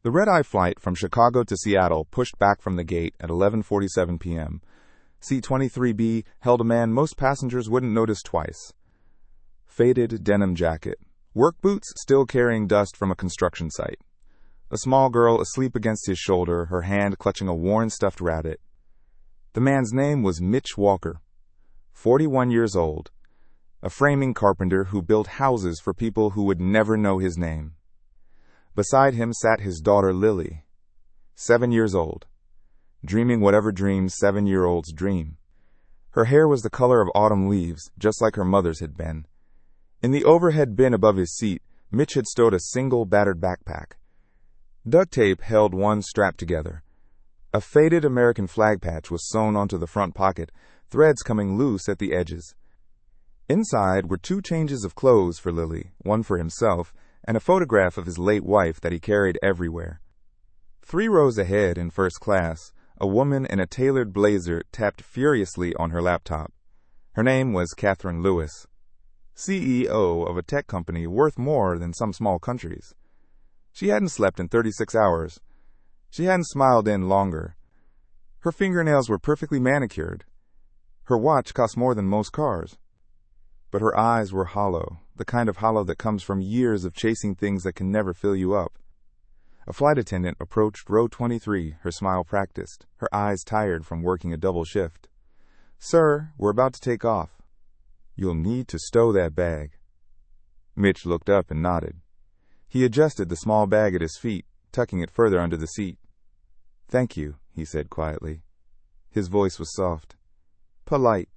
The red-eye flight from Chicago to Seattle pushed back from the gate at 11:47 p.m. Seat 23B held a man most passengers wouldn't notice twice. Faded denim jacket. Work boots still carrying dust from a construction site. A small girl asleep against his shoulder, her hand clutching a worn stuffed rabbit. The man's name was Mitch Walker, 41 years old, a framing carpenter who built houses for people who would never know his name. Beside him sat his daughter Lily, 7 years old, dreaming whatever dreams 7-year-olds dream. Her hair was the color of autumn leaves, just like her mother's had been. In the overhead bin above his seat, Mitch had stowed a single battered backpack. Duct tape held one strap together. A faded American flag patch was sewn onto the front pocket, threads coming loose at the edges. Inside were 2 changes of clothes for Lily, one for himself, and a photograph of his late wife that he carried everywhere. 3 rows ahead in first class, a woman in a tailored blazer tapped furiously on her laptop. Her name was Catherine Lewis, CEO of a tech company worth more than some small countries. She hadn't slept in 36 hours. She hadn't smiled in longer. Her fingernails were perfectly manicured. Her watch cost more than most cars. But her eyes were hollow, the kind of hollow that comes from years of chasing things that can never fill you up. A flight attendant approached row 23, her smile practiced, her eyes tired from working a double shift. "Sir, we're about to take off. You'll need to stow that bag." Mitch looked up and nodded. He adjusted the small bag at his feet, tucking it further under the seat. "Thank you," he said quietly. His voice was soft, polite,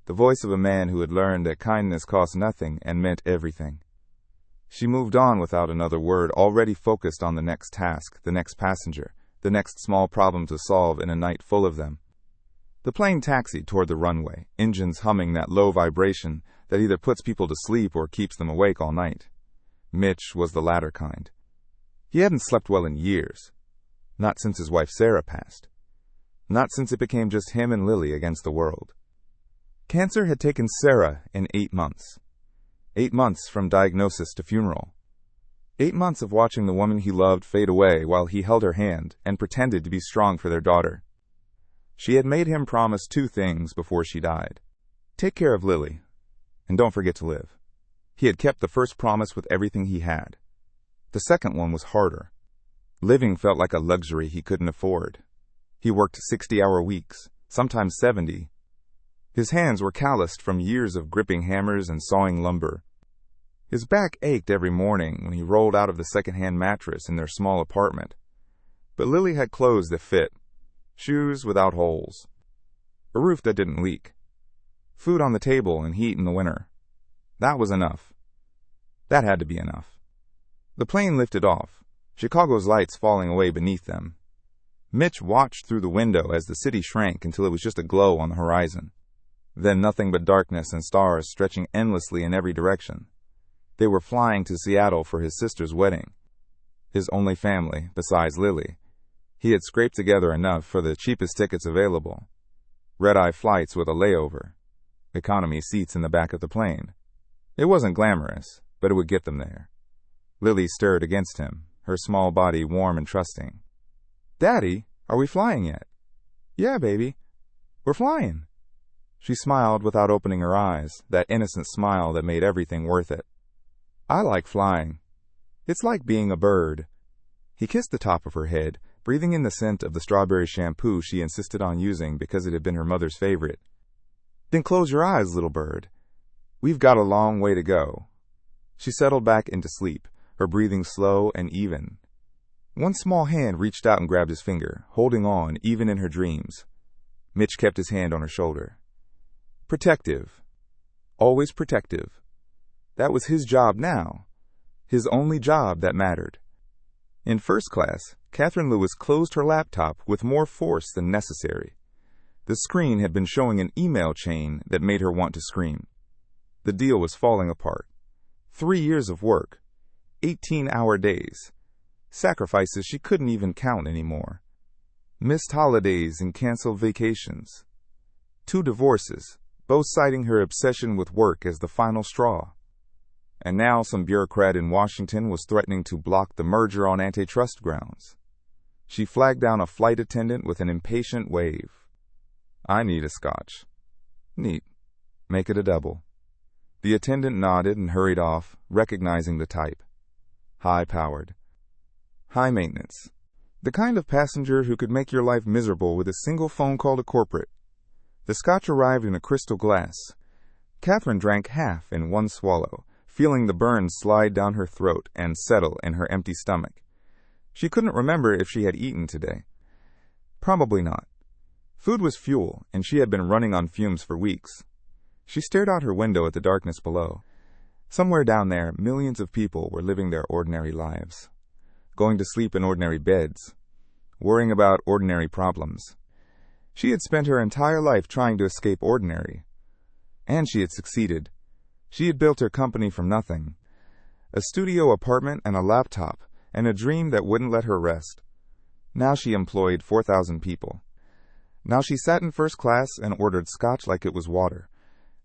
the voice of a man who had learned that kindness cost nothing and meant everything. She moved on without another word, already focused on the next task, the next passenger, the next small problem to solve in a night full of them. The plane taxied toward the runway, engines humming that low vibration that either puts people to sleep or keeps them awake all night. Mitch was the latter kind. He hadn't slept well in years. Not since his wife Sarah passed. Not since it became just him and Lily against the world. Cancer had taken Sarah in 8 months. 8 months from diagnosis to funeral. 8 months of watching the woman he loved fade away while he held her hand and pretended to be strong for their daughter. She had made him promise 2 things before she died. Take care of Lily, and don't forget to live. He had kept the first promise with everything he had. The second one was harder. Living felt like a luxury he couldn't afford. He worked 60-hour weeks, sometimes 70. His hands were calloused from years of gripping hammers and sawing lumber. His back ached every morning when he rolled out of the second-hand mattress in their small apartment. But Lily had clothes that fit, shoes without holes, a roof that didn't leak, food on the table and heat in the winter. That was enough. That had to be enough. The plane lifted off, Chicago's lights falling away beneath them. Mitch watched through the window as the city shrank until it was just a glow on the horizon. Then nothing but darkness and stars stretching endlessly in every direction. They were flying to Seattle for his sister's wedding. His only family, besides Lily. He had scraped together enough for the cheapest tickets available. Red-eye flights with a layover. Economy seats in the back of the plane. It wasn't glamorous, but it would get them there. Lily stirred against him, her small body warm and trusting. "Daddy, are we flying yet?" "Yeah, baby. We're flying." She smiled without opening her eyes, that innocent smile that made everything worth it. "I like flying. It's like being a bird." He kissed the top of her head, breathing in the scent of the strawberry shampoo she insisted on using because it had been her mother's favorite. "Then close your eyes, little bird. We've got a long way to go." She settled back into sleep, her breathing slow and even. One small hand reached out and grabbed his finger, holding on even in her dreams. Mitch kept his hand on her shoulder. Protective. Always protective. That was his job now. His only job that mattered. In first class, Catherine Lewis closed her laptop with more force than necessary. The screen had been showing an email chain that made her want to scream. The deal was falling apart. 3 years of work. 18-hour days. Sacrifices she couldn't even count anymore. Missed holidays and canceled vacations. 2 divorces, both citing her obsession with work as the final straw. and now some bureaucrat in Washington was threatening to block the merger on antitrust grounds. She flagged down a flight attendant with an impatient wave. "I need a scotch." "Neat. Make it a double." The attendant nodded and hurried off, recognizing the type. High-powered. High maintenance. The kind of passenger who could make your life miserable with a single phone call to corporate. The scotch arrived in a crystal glass. Catherine drank half in one swallow, feeling the burns slide down her throat and settle in her empty stomach. She couldn't remember if she had eaten today. Probably not. Food was fuel, and she had been running on fumes for weeks. She stared out her window at the darkness below. Somewhere down there, millions of people were living their ordinary lives, going to sleep in ordinary beds, worrying about ordinary problems. She had spent her entire life trying to escape ordinary, and she had succeeded. She had built her company from nothing. A studio apartment and a laptop, and a dream that wouldn't let her rest. Now she employed 4,000 people. Now she sat in first class and ordered scotch like it was water.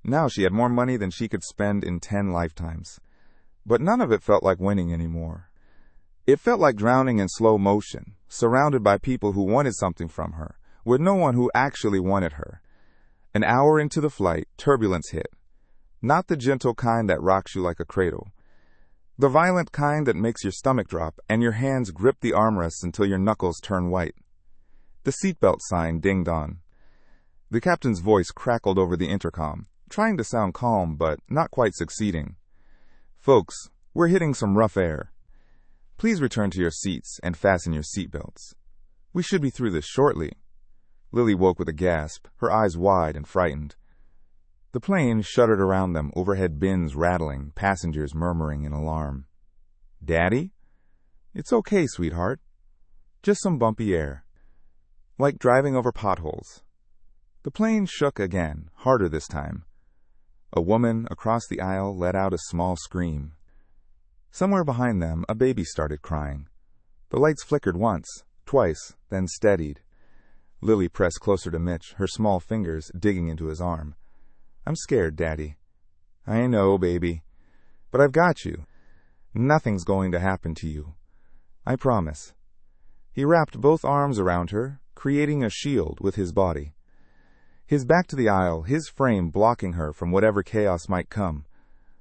Now she had more money than she could spend in 10 lifetimes. But none of it felt like winning anymore. It felt like drowning in slow motion, surrounded by people who wanted something from her, with no one who actually wanted her. An hour into the flight, turbulence hit. Not the gentle kind that rocks you like a cradle. The violent kind that makes your stomach drop and your hands grip the armrests until your knuckles turn white. The seatbelt sign dinged on. The captain's voice crackled over the intercom, trying to sound calm but not quite succeeding. "Folks, we're hitting some rough air. Please return to your seats and fasten your seatbelts. We should be through this shortly." Lily woke with a gasp, her eyes wide and frightened. The plane shuddered around them, overhead bins rattling, passengers murmuring in alarm. "Daddy?" "It's okay, sweetheart. Just some bumpy air. Like driving over potholes." The plane shook again, harder this time. A woman across the aisle let out a small scream. Somewhere behind them, a baby started crying. The lights flickered once, twice, then steadied. Lily pressed closer to Mitch, her small fingers digging into his arm. "I'm scared, Daddy." "I know, baby. But I've got you. Nothing's going to happen to you. I promise." He wrapped both arms around her, creating a shield with his body. His back to the aisle, his frame blocking her from whatever chaos might come.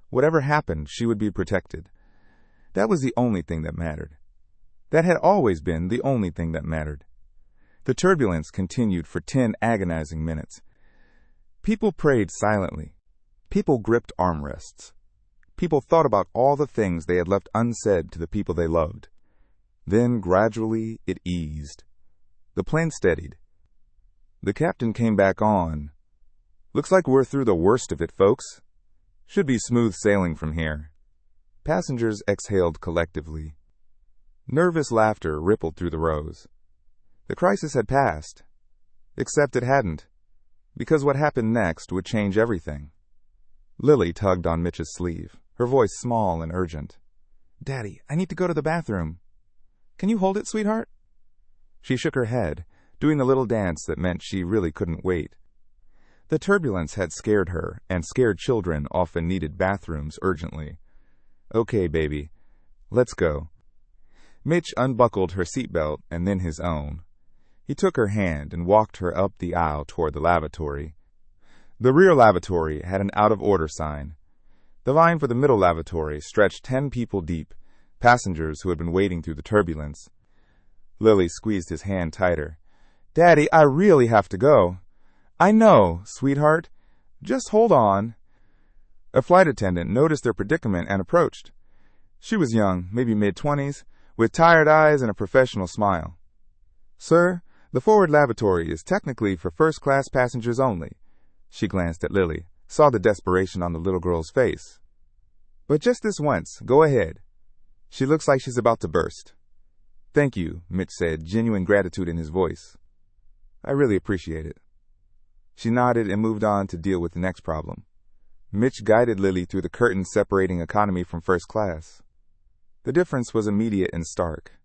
Whatever happened, she would be protected. That was the only thing that mattered. That had always been the only thing that mattered. The turbulence continued for 10 agonizing minutes. People prayed silently. People gripped armrests. People thought about all the things they had left unsaid to the people they loved. Then, gradually, it eased. The plane steadied. The captain came back on. "Looks like we're through the worst of it, folks. Should be smooth sailing from here." Passengers exhaled collectively. Nervous laughter rippled through the rows. The crisis had passed. Except it hadn't, because what happened next would change everything. Lily tugged on Mitch's sleeve, her voice small and urgent. "Daddy, I need to go to the bathroom. Can you hold it, sweetheart?" She shook her head, doing the little dance that meant she really couldn't wait. The turbulence had scared her, and scared children often needed bathrooms urgently. "Okay, baby. Let's go." Mitch unbuckled her seatbelt and then his own. He took her hand and walked her up the aisle toward the lavatory. The rear lavatory had an out-of-order sign. The line for the middle lavatory stretched 10 people deep, passengers who had been waiting through the turbulence. Lily squeezed his hand tighter. "Daddy, I really have to go." "I know, sweetheart. Just hold on." A flight attendant noticed their predicament and approached. She was young, maybe mid-20s, with tired eyes and a professional smile. "Sir, the forward lavatory is technically for first-class passengers only." She glanced at Lily, saw the desperation on the little girl's face. "But just this once, go ahead. She looks like she's about to burst." "Thank you," Mitch said, genuine gratitude in his voice. "I really appreciate it." She nodded and moved on to deal with the next problem. Mitch guided Lily through the curtain separating economy from first class. The difference was immediate and stark.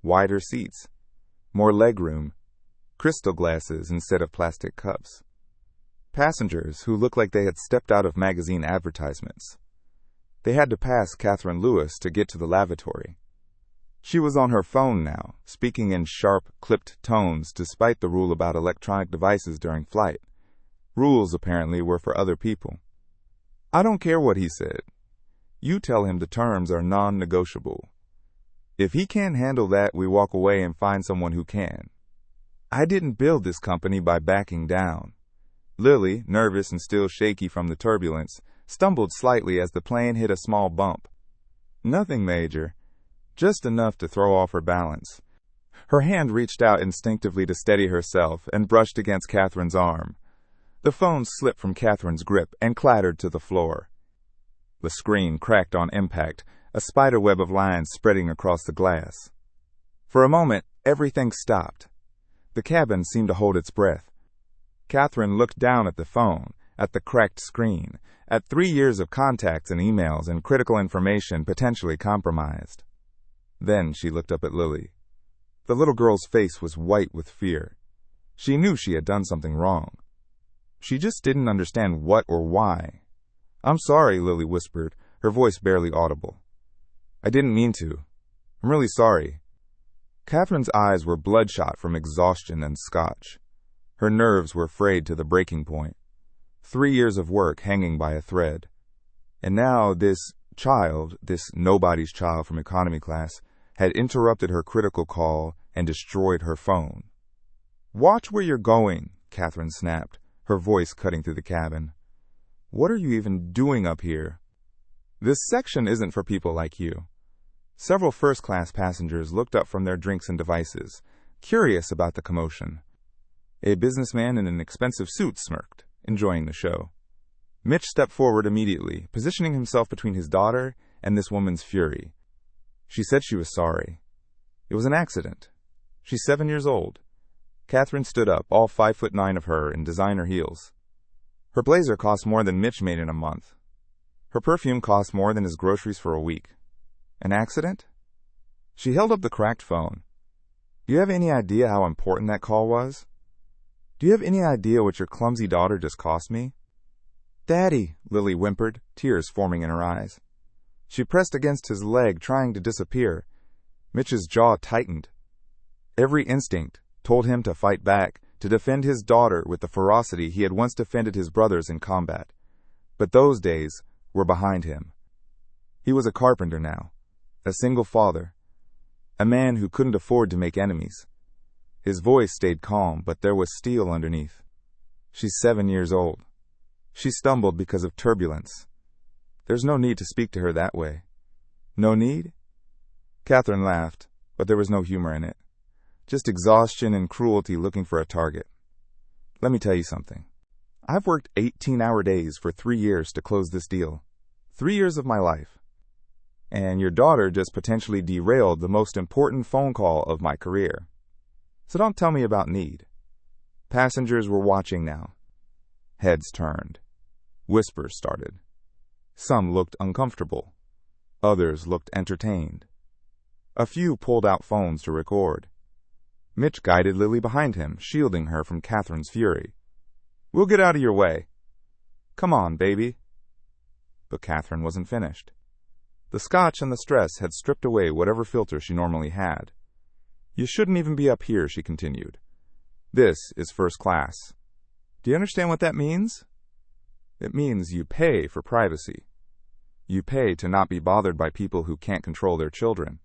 Wider seats, more legroom, crystal glasses instead of plastic cups. Passengers who looked like they had stepped out of magazine advertisements. They had to pass Catherine Lewis to get to the lavatory. She was on her phone now, speaking in sharp, clipped tones despite the rule about electronic devices during flight. Rules, apparently, were for other people. "I don't care what he said. You tell him the terms are non-negotiable. If he can't handle that, we walk away and find someone who can. I didn't build this company by backing down." Lily, nervous and still shaky from the turbulence, stumbled slightly as the plane hit a small bump. Nothing major, just enough to throw off her balance. Her hand reached out instinctively to steady herself and brushed against Catherine's arm. The phone slipped from Catherine's grip and clattered to the floor. The screen cracked on impact, a spiderweb of lines spreading across the glass. For a moment, everything stopped. The cabin seemed to hold its breath. Catherine looked down at the phone, at the cracked screen, at 3 years of contacts and emails and critical information potentially compromised. Then she looked up at Lily. The little girl's face was white with fear. She knew she had done something wrong. She just didn't understand what or why. "I'm sorry," Lily whispered, her voice barely audible. "I didn't mean to. I'm really sorry." Catherine's eyes were bloodshot from exhaustion and scotch. Her nerves were frayed to the breaking point. 3 years of work hanging by a thread. And now this child, this nobody's child from economy class, had interrupted her critical call and destroyed her phone. "Watch where you're going," Catherine snapped, her voice cutting through the cabin. "What are you even doing up here? This section isn't for people like you." Several first-class passengers looked up from their drinks and devices, curious about the commotion. A businessman in an expensive suit smirked, enjoying the show. Mitch stepped forward immediately, positioning himself between his daughter and this woman's fury. She said she was sorry. It was an accident. She's 7 years old. Catherine stood up, all 5'9" of her, in designer heels. Her blazer cost more than Mitch made in a month. Her perfume cost more than his groceries for a week. An accident? She held up the cracked phone. "Do you have any idea how important that call was? Do you have any idea what your clumsy daughter just cost me?" "Daddy," Lily whimpered, tears forming in her eyes. She pressed against his leg, trying to disappear. Mitch's jaw tightened. Every instinct told him to fight back, to defend his daughter with the ferocity he had once defended his brothers in combat. But those days were behind him. He was a carpenter now, a single father, a man who couldn't afford to make enemies. His voice stayed calm, but there was steel underneath. "She's 7 years old. She stumbled because of turbulence. There's no need to speak to her that way." "No need?" Catherine laughed, but there was no humor in it. Just exhaustion and cruelty looking for a target. "Let me tell you something. I've worked 18-hour days for 3 years to close this deal. 3 years of my life. And your daughter just potentially derailed the most important phone call of my career. So don't tell me about need." Passengers were watching now. Heads turned. Whispers started. Some looked uncomfortable. Others looked entertained. A few pulled out phones to record. Mitch guided Lily behind him, shielding her from Catherine's fury. "We'll get out of your way. Come on, baby." But Catherine wasn't finished. The scotch and the stress had stripped away whatever filter she normally had. "You shouldn't even be up here," she continued. "This is first class. Do you understand what that means? It means you pay for privacy. You pay to not be bothered by people who can't control their children.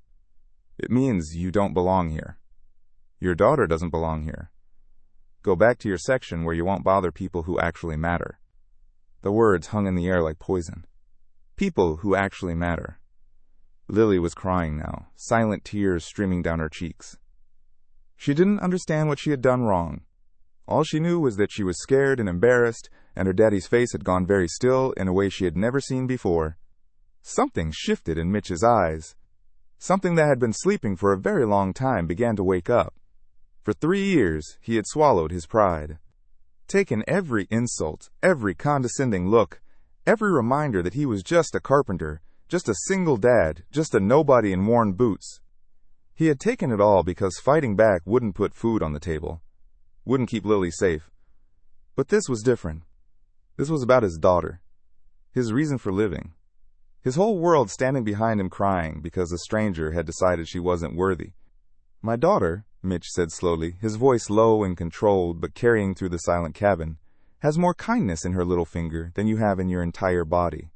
It means you don't belong here. Your daughter doesn't belong here. Go back to your section where you won't bother people who actually matter." The words hung in the air like poison. People who actually matter. Lily was crying now, silent tears streaming down her cheeks. She didn't understand what she had done wrong. All she knew was that she was scared and embarrassed, and her daddy's face had gone very still in a way she had never seen before. Something shifted in Mitch's eyes. Something that had been sleeping for a very long time began to wake up. For 3 years, he had swallowed his pride. Taken every insult, every condescending look, every reminder that he was just a carpenter, just a single dad, just a nobody in worn boots. He had taken it all because fighting back wouldn't put food on the table, wouldn't keep Lily safe. But this was different. This was about his daughter, his reason for living. his whole world standing behind him crying because a stranger had decided she wasn't worthy. "My daughter," Mitch said slowly, his voice low and controlled but carrying through the silent cabin, "has more kindness in her little finger than you have in your entire body.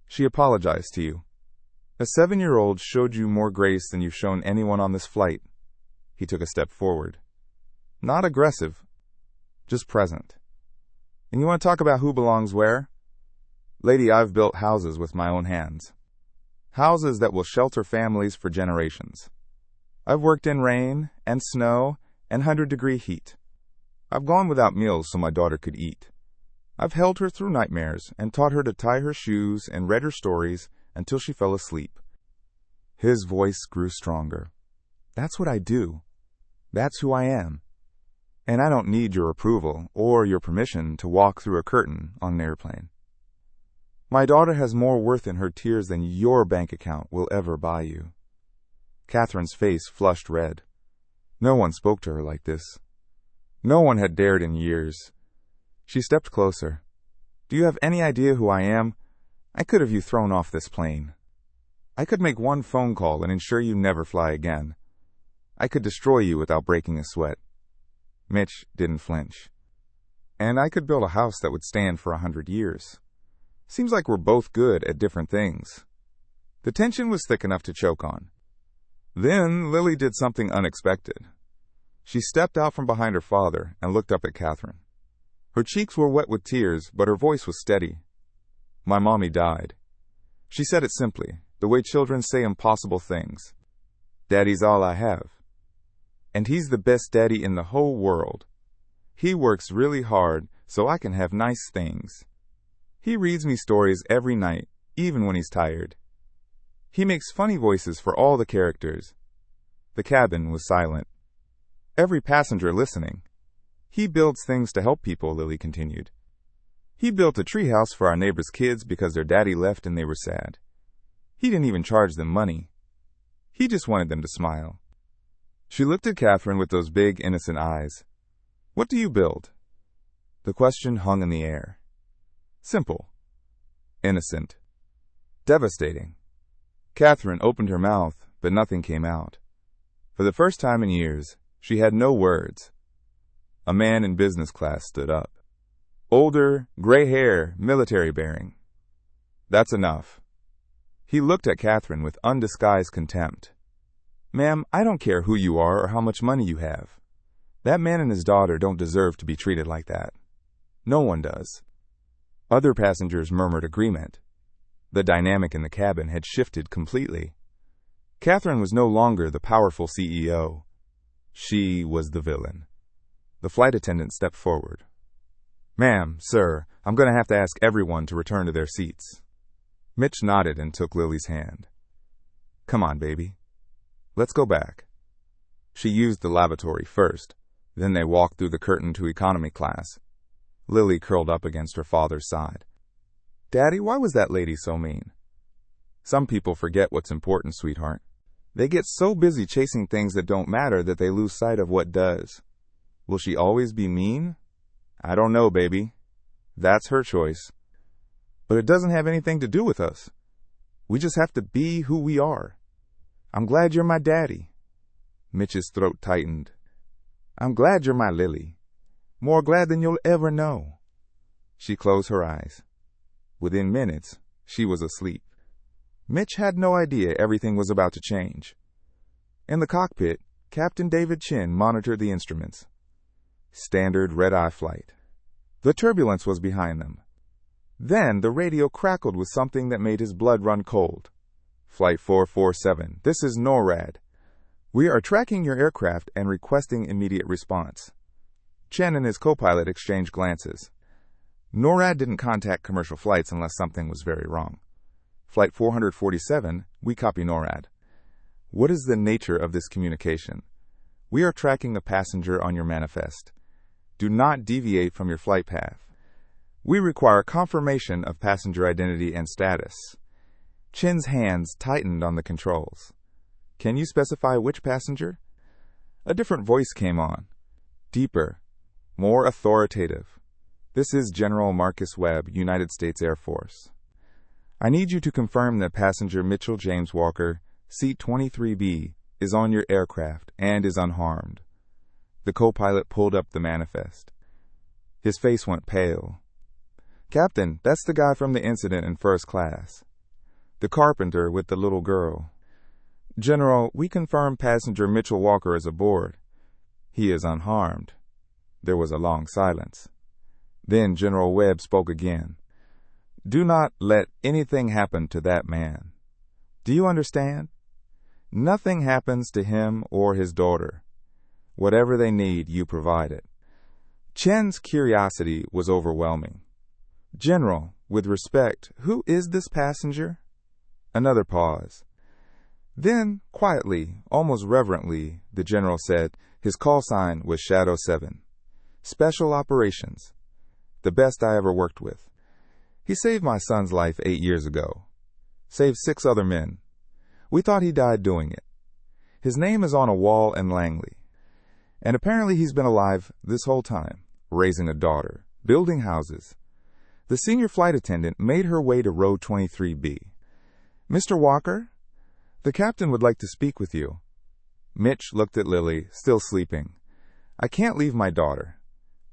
She apologized to you. A 7-year-old showed you more grace than you've shown anyone on this flight." He took a step forward. "Not aggressive, just present. And you want to talk about who belongs where? Lady, I've built houses with my own hands. Houses that will shelter families for generations. I've worked in rain and snow and 100-degree heat. I've gone without meals so my daughter could eat. I've held her through nightmares and taught her to tie her shoes and read her stories until she fell asleep." His voice grew stronger. "That's what I do. That's who I am. And I don't need your approval or your permission to walk through a curtain on an airplane. My daughter has more worth in her tears than your bank account will ever buy you." Catherine's face flushed red. No one spoke to her like this. No one had dared in years. She stepped closer. "Do you have any idea who I am? I could have you thrown off this plane. I could make one phone call and ensure you never fly again. I could destroy you without breaking a sweat." Mitch didn't flinch. "And I could build a house that would stand for 100 years. Seems like we're both good at different things." The tension was thick enough to choke on. Then Lily did something unexpected. She stepped out from behind her father and looked up at Catherine. Her cheeks were wet with tears, but her voice was steady. "My mommy died." She said it simply, the way children say impossible things. "Daddy's all I have. And he's the best daddy in the whole world. He works really hard so I can have nice things. He reads me stories every night, even when he's tired. He makes funny voices for all the characters." The cabin was silent. Every passenger listening. "He builds things to help people," Lily continued. "He built a treehouse for our neighbors' kids because their daddy left and they were sad. He didn't even charge them money. He just wanted them to smile." She looked at Catherine with those big, innocent eyes. "What do you build?" The question hung in the air. Simple. Innocent. Devastating. Catherine opened her mouth, but nothing came out. For the first time in years, she had no words. A man in business class stood up. Older, gray hair, military bearing. "That's enough." He looked at Catherine with undisguised contempt. "Ma'am, I don't care who you are or how much money you have. That man and his daughter don't deserve to be treated like that. No one does." Other passengers murmured agreement. The dynamic in the cabin had shifted completely. Catherine was no longer the powerful CEO. She was the villain. The flight attendant stepped forward. "Ma'am, sir, I'm going to have to ask everyone to return to their seats." Mitch nodded and took Lily's hand. "Come on, baby. Let's go back." She used the lavatory first. Then they walked through the curtain to economy class. Lily curled up against her father's side. "Daddy, why was that lady so mean?" "Some people forget what's important, sweetheart. They get so busy chasing things that don't matter that they lose sight of what does. Will she always be mean? I don't know, baby. That's her choice. But it doesn't have anything to do with us. We just have to be who we are. I'm glad you're my daddy." Mitch's throat tightened. "I'm glad you're my Lily. More glad than you'll ever know." She closed her eyes. Within minutes, she was asleep. Mitch had no idea everything was about to change. In the cockpit, Captain David Chin monitored the instruments. Standard red-eye flight. The turbulence was behind them. Then the radio crackled with something that made his blood run cold. "Flight 447, this is NORAD. We are tracking your aircraft and requesting immediate response." Chen and his co-pilot exchanged glances. NORAD didn't contact commercial flights unless something was very wrong. "Flight 447, we copy NORAD. What is the nature of this communication? We are tracking a passenger on your manifest. Do not deviate from your flight path. We require confirmation of passenger identity and status." Chin's hands tightened on the controls. "Can you specify which passenger?" A different voice came on. Deeper. More authoritative. "This is General Marcus Webb, United States Air Force. I need you to confirm that passenger Mitchell James Walker, seat 23B, is on your aircraft and is unharmed. The co-pilot pulled up the manifest. His face went pale. Captain, that's the guy from the incident in first class. The carpenter with the little girl. General, we confirm passenger Mitchell Walker is aboard. He is unharmed. There was a long silence. Then General Webb spoke again. Do not let anything happen to that man. Do you understand? Nothing happens to him or his daughter. Whatever they need, you provide it. Chen's curiosity was overwhelming. General, with respect, who is this passenger? Another pause. Then, quietly, almost reverently, the general said his call sign was Shadow 7. Special Operations. The best I ever worked with. He saved my son's life 8 years ago. Saved 6 other men. We thought he died doing it. His name is on a wall in Langley. And apparently he's been alive this whole time, raising a daughter, building houses. The senior flight attendant made her way to row 23B. Mr. Walker, the captain would like to speak with you. Mitch looked at Lily, still sleeping. I can't leave my daughter.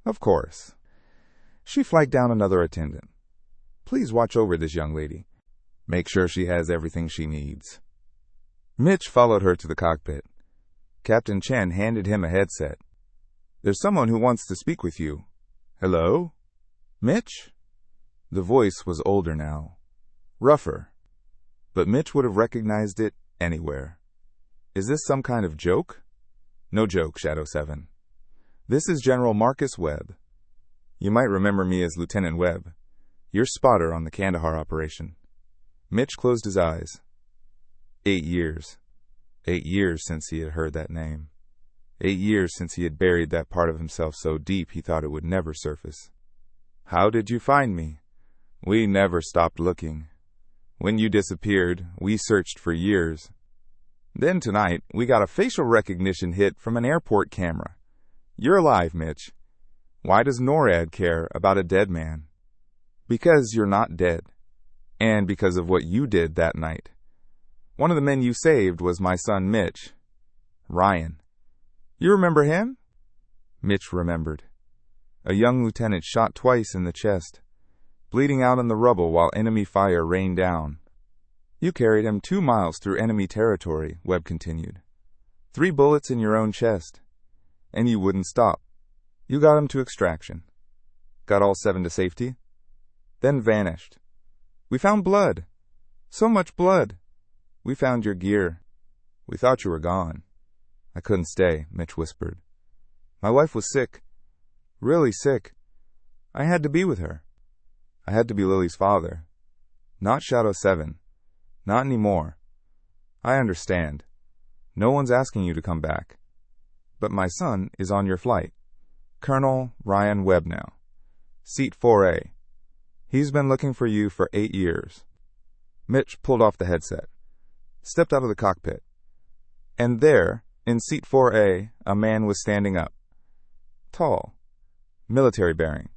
Of course. She flagged down another attendant. Please watch over this young lady. Make sure she has everything she needs. Mitch followed her to the cockpit. Captain Chen handed him a headset. There's someone who wants to speak with you. Hello? Mitch? The voice was older now. Rougher. But Mitch would have recognized it anywhere. Is this some kind of joke? No joke, Shadow 7. This is General Marcus Webb. You might remember me as Lieutenant Webb, your spotter on the Kandahar operation. Mitch closed his eyes. 8 years. 8 years since he had heard that name. 8 years since he had buried that part of himself so deep he thought it would never surface. How did you find me? We never stopped looking. When you disappeared, we searched for years. Then tonight, we got a facial recognition hit from an airport camera. You're alive, Mitch. Why does NORAD care about a dead man? Because you're not dead. And because of what you did that night. One of the men you saved was my son Mitch. Ryan. You remember him? Mitch remembered. A young lieutenant shot twice in the chest, bleeding out in the rubble while enemy fire rained down. You carried him 2 miles through enemy territory, Webb continued. 3 bullets in your own chest. And you wouldn't stop. You got him to extraction. Got all 7 to safety. Then vanished. We found blood. So much blood. We found your gear. We thought you were gone. I couldn't stay, Mitch whispered. My wife was sick. Really sick. I had to be with her. I had to be Lily's father. Not Shadow 7. Not anymore. I understand. No one's asking you to come back. But my son is on your flight. Colonel Ryan Webb now. Seat 4A. He's been looking for you for 8 years. Mitch pulled off the headset, stepped out of the cockpit. And there, in seat 4A, a man was standing up. Tall. Military bearing.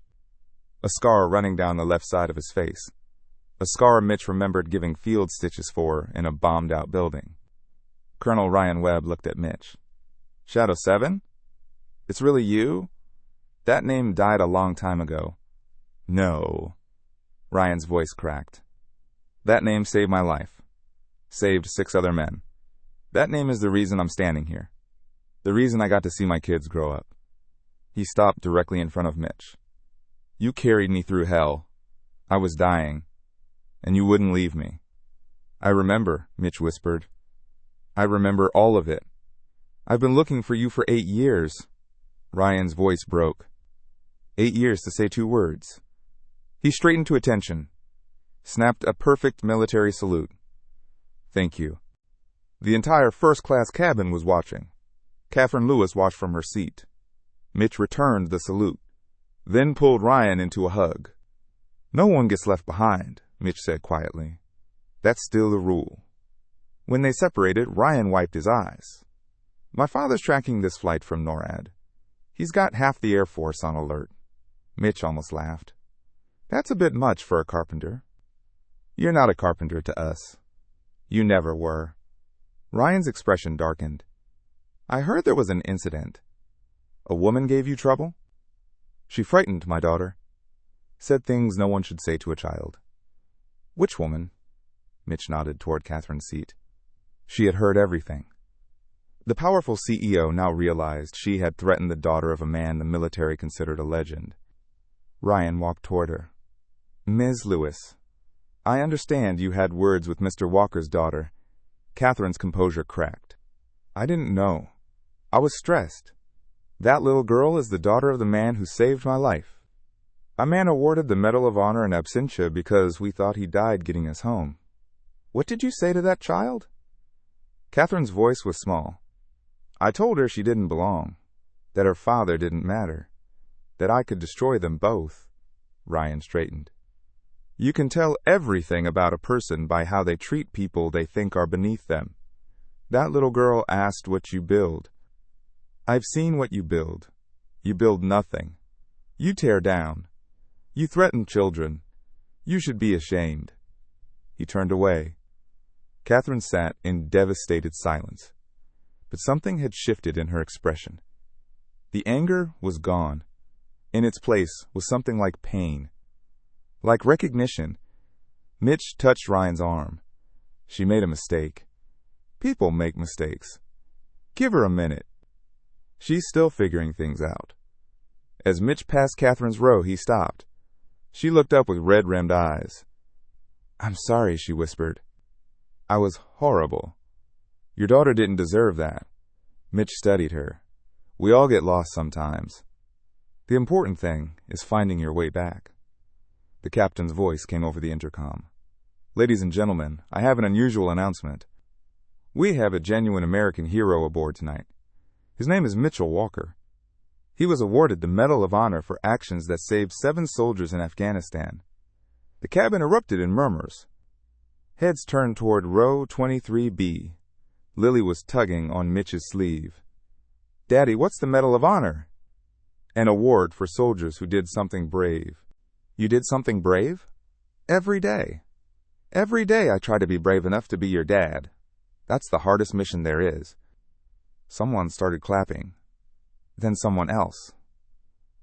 A scar running down the left side of his face. A scar Mitch remembered giving field stitches for in a bombed-out building. Colonel Ryan Webb looked at Mitch. Shadow 7? It's really you? That name died a long time ago. No. Ryan's voice cracked. That name saved my life. Saved 6 other men. That name is the reason I'm standing here. The reason I got to see my kids grow up. He stopped directly in front of Mitch. You carried me through hell. I was dying. And you wouldn't leave me. I remember, Mitch whispered. I remember all of it. I've been looking for you for 8 years. Ryan's voice broke. 8 years to say 2 words. He straightened to attention, snapped a perfect military salute. Thank you. The entire first-class cabin was watching. Catherine Lewis watched from her seat. Mitch returned the salute, then pulled Ryan into a hug. No one gets left behind, Mitch said quietly. That's still the rule. When they separated, Ryan wiped his eyes. My father's tracking this flight from NORAD. He's got half the Air Force on alert. Mitch almost laughed. That's a bit much for a carpenter. You're not a carpenter to us. You never were. Ryan's expression darkened. I heard there was an incident. A woman gave you trouble? She frightened my daughter. Said things no one should say to a child. Which woman? Mitch nodded toward Catherine's seat. She had heard everything. The powerful CEO now realized she had threatened the daughter of a man the military considered a legend. Ryan walked toward her. Ms. Lewis, I understand you had words with Mr. Walker's daughter. Catherine's composure cracked. I didn't know. I was stressed. That little girl is the daughter of the man who saved my life. A man awarded the Medal of Honor in absentia because we thought he died getting us home. What did you say to that child? Catherine's voice was small. I told her she didn't belong, that her father didn't matter, that I could destroy them both. Ryan straightened. You can tell everything about a person by how they treat people they think are beneath them. That little girl asked what you build. I've seen what you build. You build nothing. You tear down. You threaten children. You should be ashamed. He turned away. Catherine sat in devastated silence, but something had shifted in her expression. The anger was gone. In its place was something like pain. Like recognition. Mitch touched Ryan's arm. She made a mistake. People make mistakes. Give her a minute. She's still figuring things out. As Mitch passed Catherine's row, he stopped. She looked up with red-rimmed eyes. I'm sorry, she whispered. I was horrible. Your daughter didn't deserve that. Mitch studied her. We all get lost sometimes. The important thing is finding your way back. The captain's voice came over the intercom. Ladies and gentlemen, I have an unusual announcement. We have a genuine American hero aboard tonight. His name is Mitch Walker. He was awarded the Medal of Honor for actions that saved 7 soldiers in Afghanistan. The cabin erupted in murmurs. Heads turned toward row 23B. Lily was tugging on Mitch's sleeve. Daddy, what's the Medal of Honor? An award for soldiers who did something brave. You did something brave? Every day. Every day I try to be brave enough to be your dad. That's the hardest mission there is. Someone started clapping. Then someone else.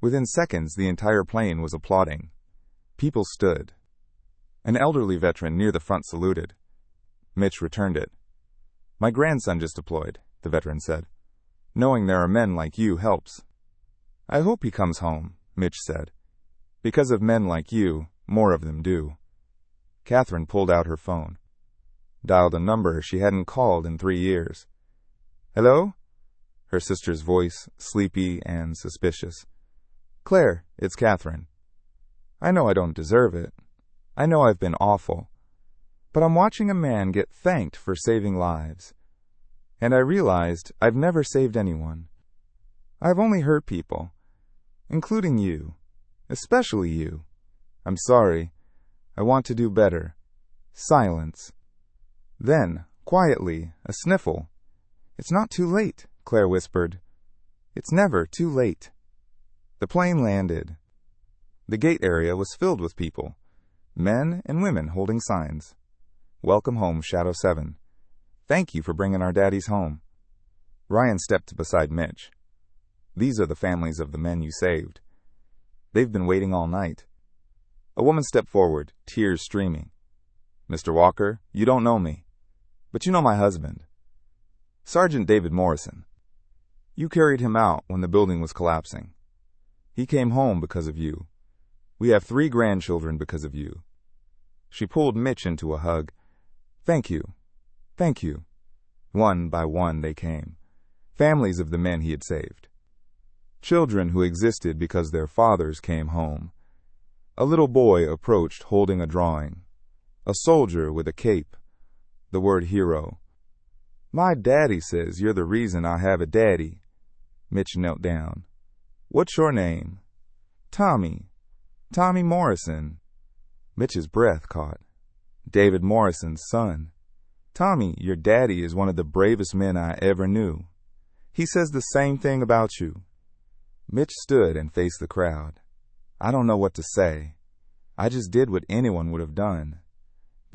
Within seconds, the entire plane was applauding. People stood. An elderly veteran near the front saluted. Mitch returned it. My grandson just deployed, the veteran said. Knowing there are men like you helps. I hope he comes home, Mitch said. Because of men like you, more of them do. Catherine pulled out her phone. Dialed a number she hadn't called in 3 years. Hello? Her sister's voice, sleepy and suspicious. Claire, it's Catherine. I know I don't deserve it. I know I've been awful. But I'm watching a man get thanked for saving lives. And I realized I've never saved anyone. I've only hurt people, including you, especially you. I'm sorry. I want to do better. Silence. Then, quietly, a sniffle. It's not too late, Claire whispered. It's never too late. The plane landed. The gate area was filled with people, men and women holding signs. Welcome home, Shadow 7. Thank you for bringing our daddies home. Ryan stepped beside Mitch. These are the families of the men you saved. They've been waiting all night. A woman stepped forward, tears streaming. Mr. Walker, you don't know me, but you know my husband. Sergeant David Morrison. You carried him out when the building was collapsing. He came home because of you. We have 3 grandchildren because of you. She pulled Mitch into a hug. Thank you. Thank you. One by one they came. Families of the men he had saved. Children who existed because their fathers came home. A little boy approached holding a drawing. A soldier with a cape. The word hero. My daddy says you're the reason I have a daddy. Mitch knelt down. What's your name? Tommy. Tommy Morrison. Mitch's breath caught. David Morrison's son. Tommy, your daddy is one of the bravest men I ever knew. He says the same thing about you. Mitch stood and faced the crowd. I don't know what to say. I just did what anyone would have done.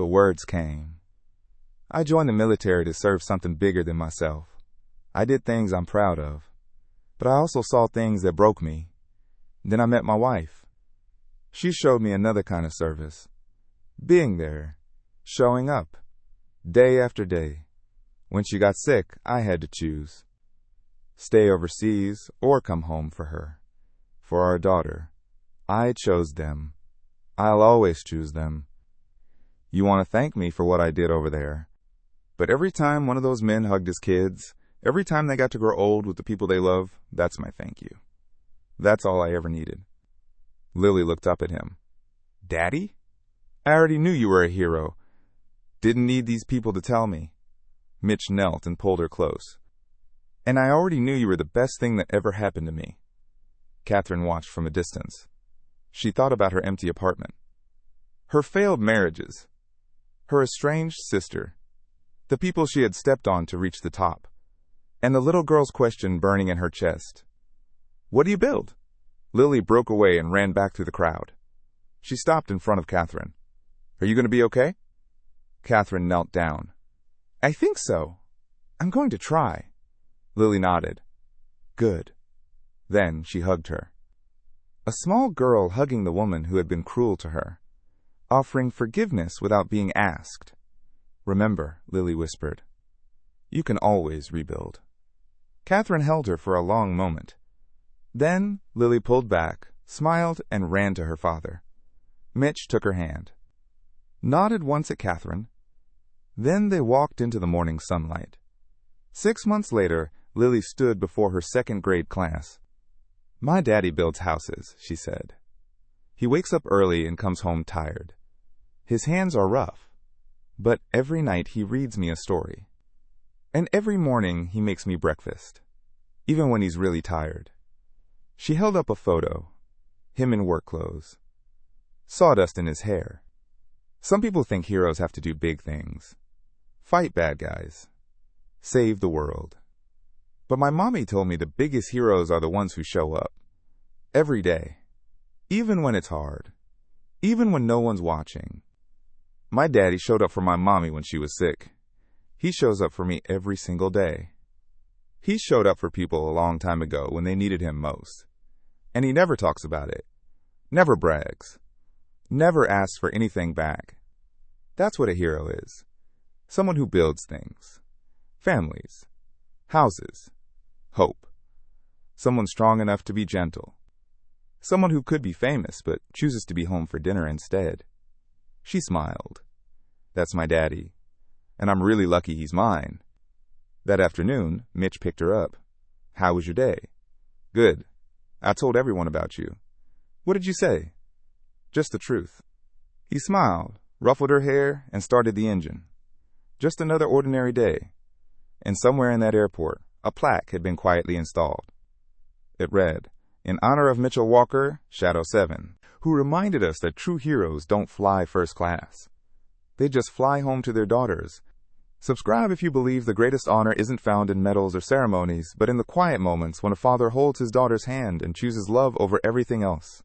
But words came. I joined the military to serve something bigger than myself. I did things I'm proud of. But I also saw things that broke me. Then I met my wife. She showed me another kind of service. Being there. Showing up. Day after day. When she got sick, I had to choose. Stay overseas or come home for her. For our daughter. I chose them. I'll always choose them. You want to thank me for what I did over there. But every time one of those men hugged his kids, every time they got to grow old with the people they love, that's my thank you. That's all I ever needed. Lily looked up at him. Daddy? I already knew you were a hero. Didn't need these people to tell me. Mitch knelt and pulled her close. And I already knew you were the best thing that ever happened to me. Catherine watched from a distance. She thought about her empty apartment. Her failed marriages. Her estranged sister. The people she had stepped on to reach the top. And the little girl's question burning in her chest. What do you build? Lily broke away and ran back through the crowd. She stopped in front of Catherine. Are you going to be okay? Catherine knelt down. I think so. I'm going to try. Lily nodded. Good. Then she hugged her. A small girl hugging the woman who had been cruel to her. Offering forgiveness without being asked. Remember, Lily whispered. You can always rebuild. Catherine held her for a long moment. Then Lily pulled back, smiled, and ran to her father. Mitch took her hand. Nodded once at Catherine. Then they walked into the morning sunlight. 6 months later, Lily stood before her second-grade class. My daddy builds houses, she said. He wakes up early and comes home tired. His hands are rough, but every night he reads me a story. And every morning he makes me breakfast, even when he's really tired. She held up a photo, him in work clothes. Sawdust in his hair. Some people think heroes have to do big things. Fight bad guys. Save the world. But my mommy told me the biggest heroes are the ones who show up. Every day. Even when it's hard. Even when no one's watching. My daddy showed up for my mommy when she was sick. He shows up for me every single day. He showed up for people a long time ago when they needed him most. And he never talks about it. Never brags. Never asks for anything back. That's what a hero is. Someone who builds things. Families. Houses. Hope. Someone strong enough to be gentle. Someone who could be famous but chooses to be home for dinner instead. She smiled. That's my daddy. And I'm really lucky he's mine. That afternoon, Mitch picked her up. How was your day? Good. I told everyone about you. What did you say? Just the truth. He smiled, ruffled her hair, and started the engine. Just another ordinary day. And somewhere in that airport, a plaque had been quietly installed. It read, in honor of Mitch Walker, Shadow 7, who reminded us that true heroes don't fly first class. They just fly home to their daughters. Subscribe if you believe the greatest honor isn't found in medals or ceremonies, but in the quiet moments when a father holds his daughter's hand and chooses love over everything else.